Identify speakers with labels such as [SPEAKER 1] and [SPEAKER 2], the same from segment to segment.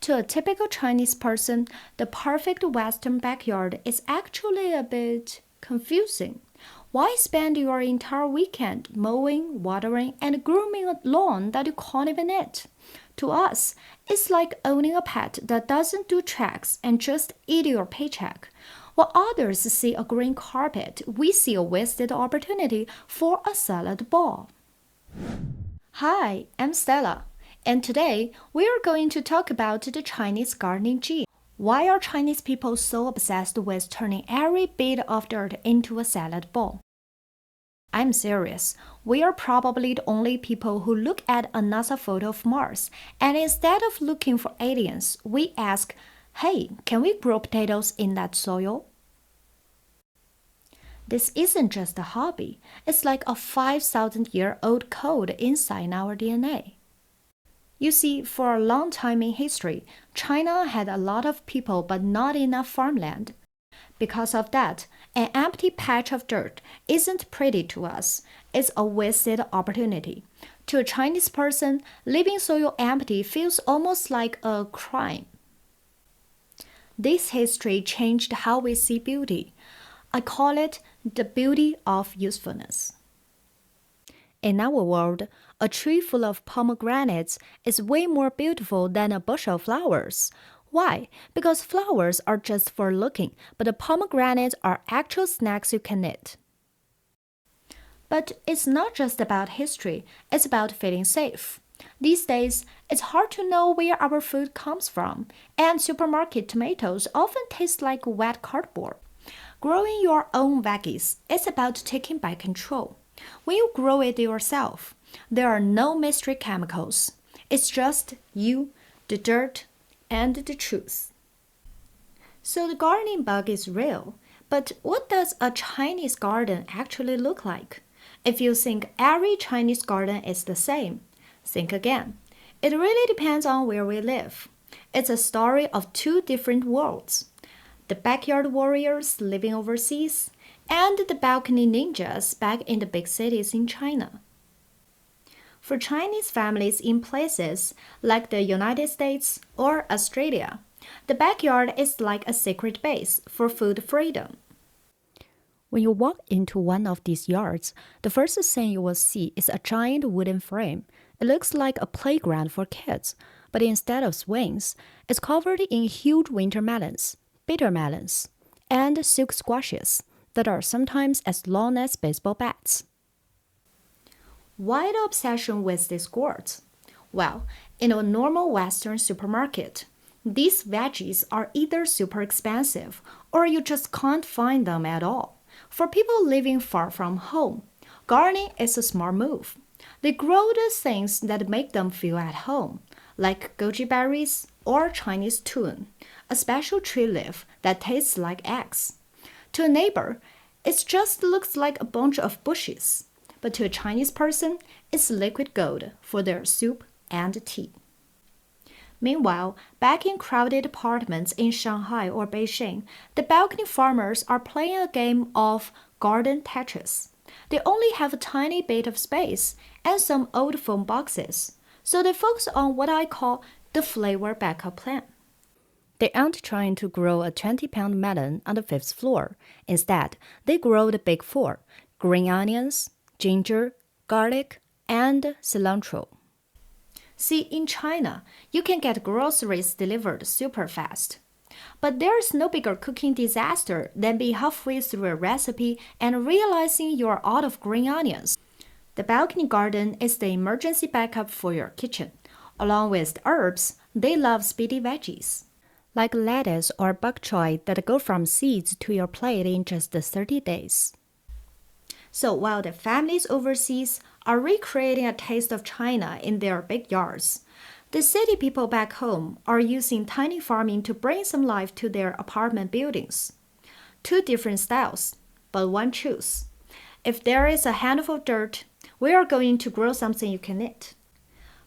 [SPEAKER 1] To a typical Chinese person, the perfect Western backyard is actually a bit confusing. Why spend your entire weekend mowing, watering, and grooming a lawn that you can't even eat? To us, it's like owning a pet that doesn't do tricks and just eat your paycheck. While others see a green carpet, we see a wasted opportunity for a salad bowl. Hi, I'm Stella, and today we are going to talk about the Chinese gardening gene. Why are Chinese people so obsessed with turning every bit of dirt into a salad bowl? I'm serious. We are probably the only people who look at a NASA photo of Mars, and instead of looking for aliens, we ask, hey, can we grow potatoes in that soil? This isn't just a hobby, it's like a 5,000-year-old code inside our DNA. You see, for a long time in history, China had a lot of people but not enough farmland. Because of that, an empty patch of dirt isn't pretty to us, it's a wasted opportunity. To a Chinese person, leaving soil empty feels almost like a crime. This history changed how we see beauty. I call it the beauty of usefulness. In our world, a tree full of pomegranates is way more beautiful than a bushel of flowers. Why? Because flowers are just for looking, but the pomegranates are actual snacks you can eat. But it's not just about history, it's about feeling safe. These days, it's hard to know where our food comes from, and supermarket tomatoes often taste like wet cardboard. Growing your own veggies is about taking back control. When you grow it yourself, there are no mystery chemicals. It's just you, the dirt, and the truth. So the gardening bug is real, but what does a Chinese garden actually look like? If you think every Chinese garden is the same, think again. It really depends on where we live. It's a story of two different worlds. The backyard warriors living overseas, and the balcony ninjas back in the big cities in China. For Chinese families in places like the United States or Australia, the backyard is like a sacred base for food freedom. When you walk into one of these yards, the first thing you will see is a giant wooden frame. It looks like a playground for kids, but instead of swings, it's covered in huge winter melons, bitter melons, and silk squashes that are sometimes as long as baseball bats. Why the obsession with these gourds? Well, in a normal Western supermarket, these veggies are either super expensive or you just can't find them at all. For people living far from home, gardening is a smart move. They grow the things that make them feel at home, like goji berries or Chinese tun, a special tree leaf that tastes like eggs. To a neighbor, it just looks like a bunch of bushes, but to a Chinese person, it's liquid gold for their soup and tea. Meanwhile, back in crowded apartments in Shanghai or Beijing, the balcony farmers are playing a game of garden Tetris. They only have a tiny bit of space and some old phone boxes, so they focus on what I call the flavor backup plan. They aren't trying to grow a 20-pound melon on the fifth floor. Instead, they grow the big four: green onions, ginger, garlic, and cilantro. See, in China, you can get groceries delivered super fast. But there's no bigger cooking disaster than being halfway through a recipe and realizing you're out of green onions. The balcony garden is the emergency backup for your kitchen. Along with the herbs, they love speedy veggies, like lettuce or bok choy that go from seeds to your plate in just 30 days. So while the families overseas are recreating a taste of China in their big yards, the city people back home are using tiny farming to bring some life to their apartment buildings. Two different styles, but one truth. If there is a handful of dirt, we are going to grow something you can eat.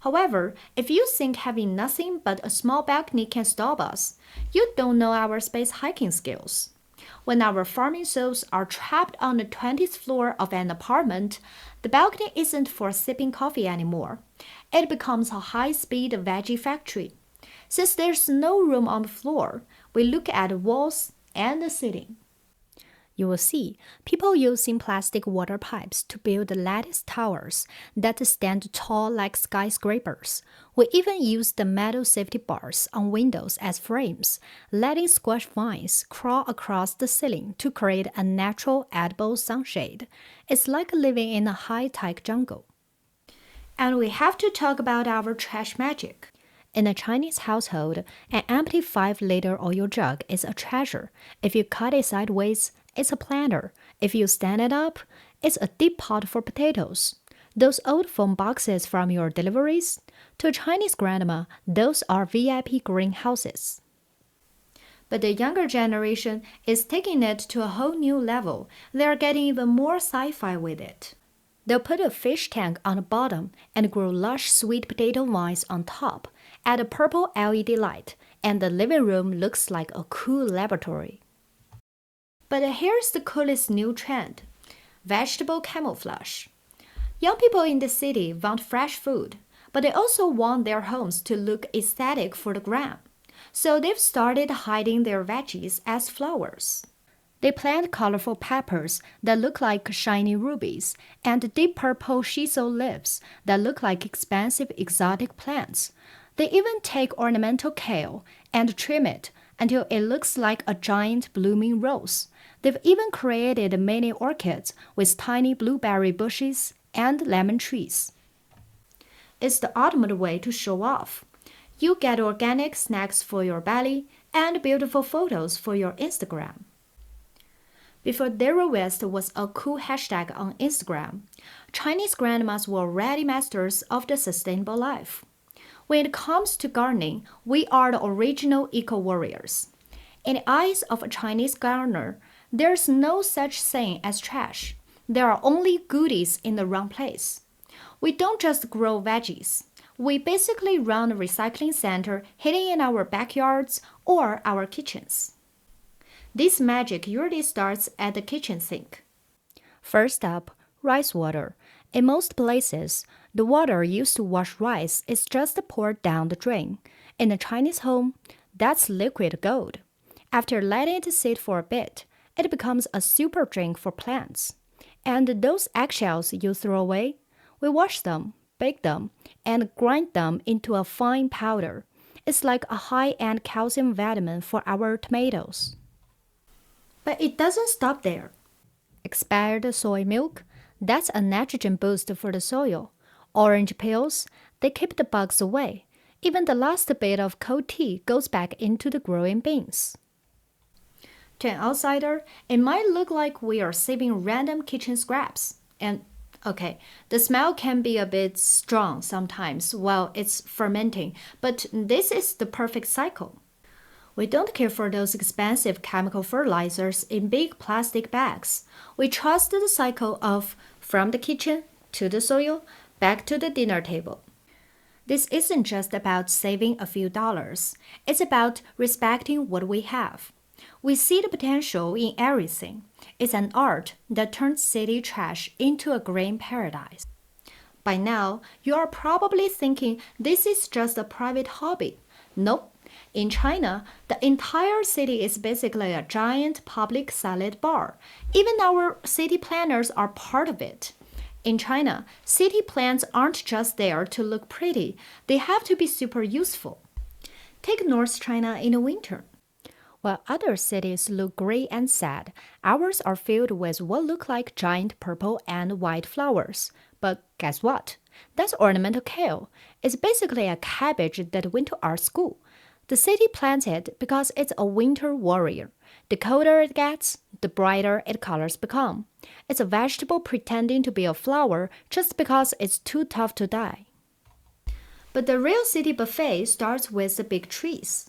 [SPEAKER 1] However, if you think having nothing but a small balcony can stop us, you don't know our space hiking skills. When our farming souls are trapped on the 20th floor of an apartment, the balcony isn't for sipping coffee anymore. It becomes a high-speed veggie factory. Since there's no room on the floor, we look at walls and the ceiling. You will see people using plastic water pipes to build lattice towers that stand tall like skyscrapers. We even use the metal safety bars on windows as frames, letting squash vines crawl across the ceiling to create a natural edible sunshade. It's like living in a high-tech jungle. And we have to talk about our trash magic. In a Chinese household, an empty 5-liter oil jug is a treasure. If you cut it sideways, it's a planter. If you stand it up, it's a deep pot for potatoes. Those old phone boxes from your deliveries? To a Chinese grandma, those are VIP greenhouses. But the younger generation is taking it to a whole new level. They're getting even more sci-fi with it. They'll put a fish tank on the bottom and grow lush sweet potato vines on top, add a purple LED light, and the living room looks like a cool laboratory. But here's the coolest new trend: vegetable camouflage. Young people in the city want fresh food, but they also want their homes to look aesthetic for the gram. So they've started hiding their veggies as flowers. They plant colorful peppers that look like shiny rubies and deep purple shiso leaves that look like expensive exotic plants. They even take ornamental kale and trim it until it looks like a giant blooming rose. They've even created mini orchids with tiny blueberry bushes and lemon trees. It's the ultimate way to show off. You get organic snacks for your belly and beautiful photos for your Instagram. Before zero waste was a cool hashtag on Instagram, Chinese grandmas were already masters of the sustainable life. When it comes to gardening, we are the original eco-warriors. In the eyes of a Chinese gardener, there's no such thing as trash. There are only goodies in the wrong place. We don't just grow veggies. We basically run a recycling center hidden in our backyards or our kitchens. This magic usually starts at the kitchen sink. First up, rice water. In most places, the water used to wash rice is just poured down the drain. In a Chinese home, that's liquid gold. After letting it sit for a bit, it becomes a super drink for plants. And those eggshells you throw away, we wash them, bake them, and grind them into a fine powder. It's like a high-end calcium vitamin for our tomatoes. But it doesn't stop there. Expired soy milk, that's a nitrogen boost for the soil. Orange peels, they keep the bugs away. Even the last bit of cold tea goes back into the growing beans. To an outsider, it might look like we are saving random kitchen scraps. And okay, the smell can be a bit strong sometimes while it's fermenting, but this is the perfect cycle. We don't care for those expensive chemical fertilizers in big plastic bags. We trust the cycle of from the kitchen to the soil, back to the dinner table. This isn't just about saving a few dollars. It's about respecting what we have. We see the potential in everything. It's an art that turns city trash into a green paradise. By now, you are probably thinking this is just a private hobby. Nope. In China, the entire city is basically a giant public salad bar. Even our city planners are part of it. In China, city plants aren't just there to look pretty, they have to be super useful. Take North China in the winter. While other cities look gray and sad, ours are filled with what look like giant purple and white flowers. But guess what? That's ornamental kale. It's basically a cabbage that went to art school. The city plants it because it's a winter warrior. The colder it gets, the brighter its colors become. It's a vegetable pretending to be a flower just because it's too tough to die. But the real city buffet starts with the big trees.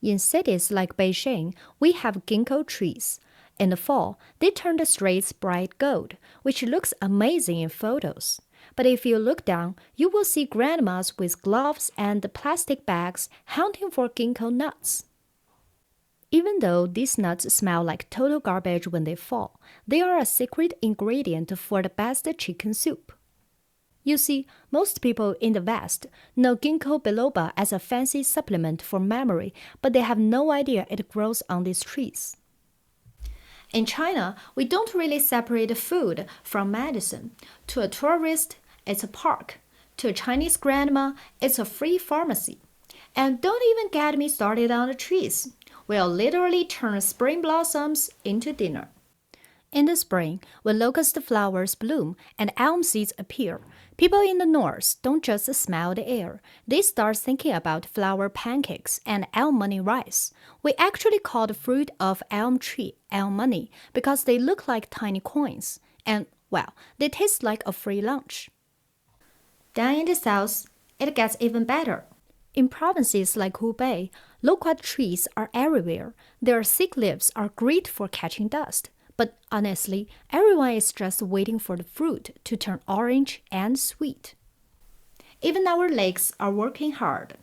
[SPEAKER 1] In cities like Beijing, we have ginkgo trees. In the fall, they turn the streets bright gold, which looks amazing in photos. But if you look down, you will see grandmas with gloves and plastic bags hunting for ginkgo nuts. Even though these nuts smell like total garbage when they fall, they are a secret ingredient for the best chicken soup. You see, most people in the West know ginkgo biloba as a fancy supplement for memory, but they have no idea it grows on these trees. In China, we don't really separate food from medicine. To a tourist, it's a park. To a Chinese grandma, it's a free pharmacy. And don't even get me started on the trees. We'll literally turn spring blossoms into dinner. In the spring, when locust flowers bloom and elm seeds appear, people in the north don't just smell the air. They start thinking about flower pancakes and elm money rice. We actually call the fruit of elm tree elm money because they look like tiny coins. And, well, they taste like a free lunch. Down in the south, it gets even better. In provinces like Hubei, loquat trees are everywhere. Their thick leaves are great for catching dust. But honestly, everyone is just waiting for the fruit to turn orange and sweet. Even our lakes are working hard.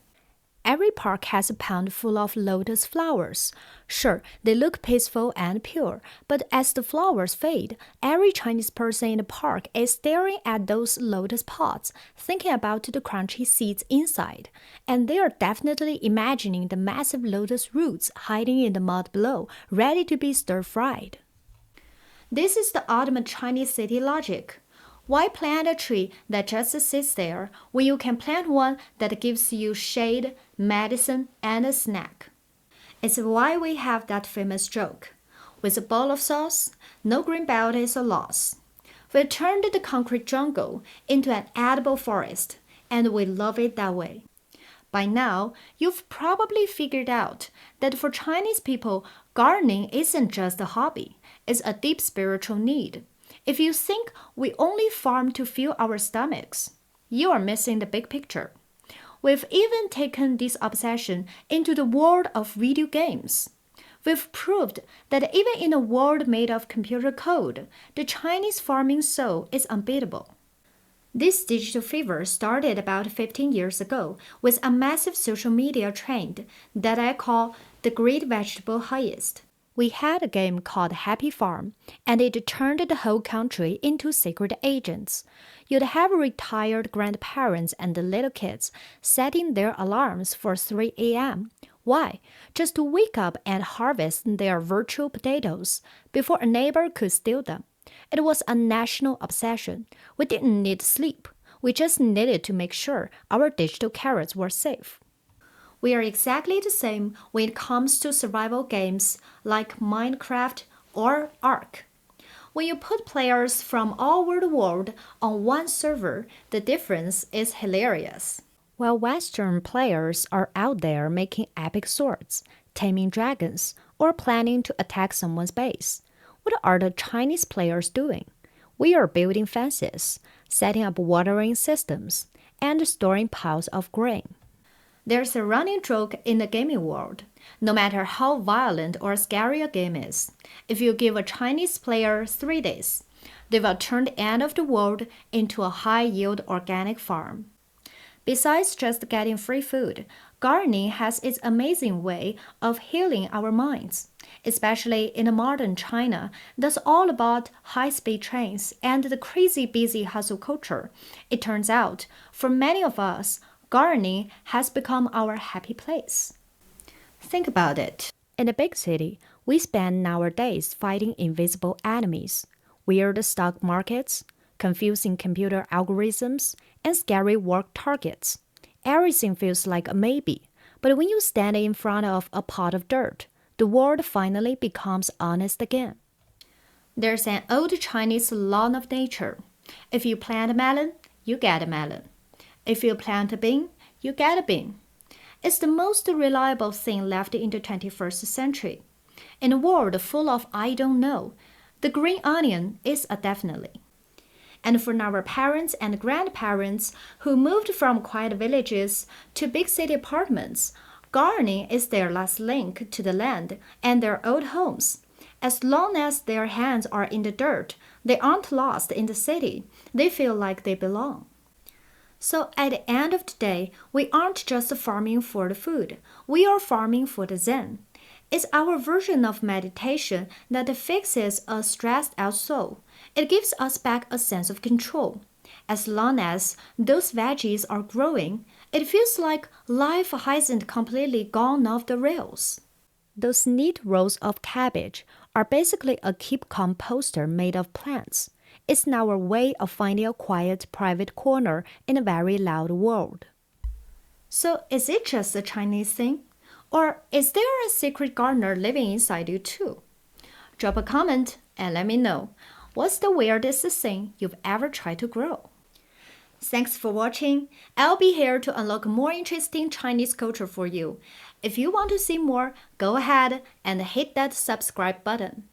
[SPEAKER 1] Every park has a pond full of lotus flowers. Sure, they look peaceful and pure, but as the flowers fade, every Chinese person in the park is staring at those lotus pods, thinking about the crunchy seeds inside. And they are definitely imagining the massive lotus roots hiding in the mud below, ready to be stir-fried. This is the ultimate Chinese city logic. Why plant a tree that just sits there when you can plant one that gives you shade, medicine, and a snack? It's why we have that famous joke. With a bowl of sauce, no greenbelt is a loss. We turned the concrete jungle into an edible forest, and we love it that way. By now, you've probably figured out that for Chinese people, gardening isn't just a hobby, it's a deep spiritual need. If you think we only farm to fill our stomachs, you are missing the big picture. We've even taken this obsession into the world of video games. We've proved that even in a world made of computer code, the Chinese farming soul is unbeatable. This digital fever started about 15 years ago with a massive social media trend that I call the great vegetable heist. We had a game called Happy Farm, and it turned the whole country into secret agents. You'd have retired grandparents and the little kids setting their alarms for 3 a.m. Why? Just to wake up and harvest their virtual potatoes before a neighbor could steal them. It was a national obsession. We didn't need sleep. We just needed to make sure our digital carrots were safe. We are exactly the same when it comes to survival games like Minecraft or Ark. When you put players from all over the world on one server, the difference is hilarious. While Western players are out there making epic swords, taming dragons, or planning to attack someone's base, what are the Chinese players doing? We are building fences, setting up watering systems, and storing piles of grain. There's a running joke in the gaming world. No matter how violent or scary a game is, if you give a Chinese player 3 days, they will turn the end of the world into a high-yield organic farm. Besides just getting free food, gardening has its amazing way of healing our minds, especially in a modern China that's all about high-speed trains and the crazy busy hustle culture. It turns out, for many of us, gardening has become our happy place. Think about it. In a big city, we spend our days fighting invisible enemies, weird stock markets, confusing computer algorithms, and scary work targets. Everything feels like a maybe, but when you stand in front of a pot of dirt, the world finally becomes honest again. There's an old Chinese law of nature. If you plant a melon, you get a melon. If you plant a bean, you get a bean. It's the most reliable thing left in the 21st century. In a world full of I don't know, the green onion is a definitely. And for our parents and grandparents who moved from quiet villages to big city apartments, gardening is their last link to the land and their old homes. As long as their hands are in the dirt, they aren't lost in the city. They feel like they belong. So at the end of the day, we aren't just farming for the food. We are farming for the Zen. It's our version of meditation that fixes a stressed out soul. It gives us back a sense of control. As long as those veggies are growing, it feels like life hasn't completely gone off the rails. Those neat rows of cabbage are basically a keep composter made of plants. It's our way of finding a quiet, private corner in a very loud world. So, is it just a Chinese thing? Or is there a secret gardener living inside you too? Drop a comment and let me know. What's the weirdest thing you've ever tried to grow? Thanks for watching. I'll be here to unlock more interesting Chinese culture for you. If you want to see more, go ahead and hit that subscribe button.